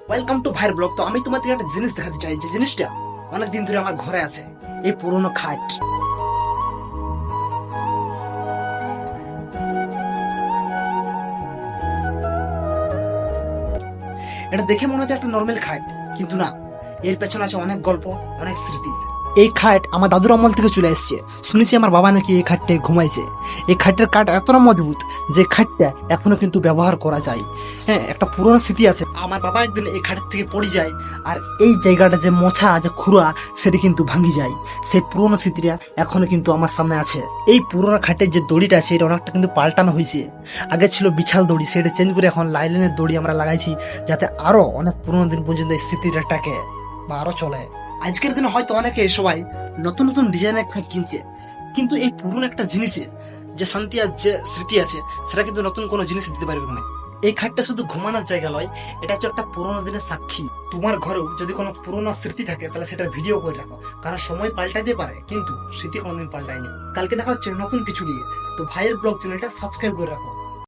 Welcome to ভাইয়ের blog. তো আমি তোমাদের একটা জিনিস দেখাতে চাই, যে জিনিসটা অনেকদিন ধরে আমার ঘরে আছে, এই পুরোনো খাট। এটা দেখে মনে হচ্ছে একটা নর্মাল খাট, কিন্তু না, এর পেছনে আছে অনেক গল্প, অনেক স্মৃতি। এই খাট আমার দাদুর আমল থেকে চলে এসেছে। শুনেছি আমার বাবা নাকি এই খাটটা ঘুমাইছে। এই খাটের কাঠ এতটা মজবুত যে খাটটা এখনো কিন্তু ব্যবহার করা যায়। হ্যাঁ, একটা পুরোনো স্মৃতি আছে। আমার বাবা একদিন এই খাটের থেকে পড়ে যায়, আর এই জায়গাটা যে মোছা যে খুঁড়া সেটি কিন্তু ভাঙি যায়। সেই পুরোনো স্মৃতিটা এখনো কিন্তু আমার সামনে আছে। এই পুরোনো খাটের যে দড়িটা আছে এটা অনেকটা কিন্তু পাল্টানো হয়েছে। আগে ছিল বিছাল দড়ি, সেটা চেঞ্জ করে এখন লাইলেনের দড়ি আমরা লাগাইছি, যাতে আরো অনেক পুরোনো দিন পর্যন্ত এই স্মৃতিটা টাকে বা আরো চলে। আজকের দিনে হয়তো অনেকে সবাই নতুন নতুন ডিজাইনের খাট কিনছে, কিন্তু এই পুরনো একটা জিনিসের যে শান্তি আর যে স্মৃতি আছে সেটা কিন্তু নতুন কোনো জিনিস দিতে পারবে না। এই খাটটা শুধু ঘুমানোর জায়গা নয়, এটা হচ্ছে একটা পুরোনো দিনের সাক্ষী। তোমার ঘরেও যদি কোনো পুরোনো স্মৃতি থাকে তাহলে সেটা ভিডিও করে রাখো, কারণ সময় পাল্টাতে পারে কিন্তু স্মৃতি কোনোদিন পাল্টায়নি। কালকে দেখা হচ্ছে নতুন কিছু নিয়ে। তো ভাইয়ের ব্লগ চ্যানেলটা সাবস্ক্রাইব করে রাখো।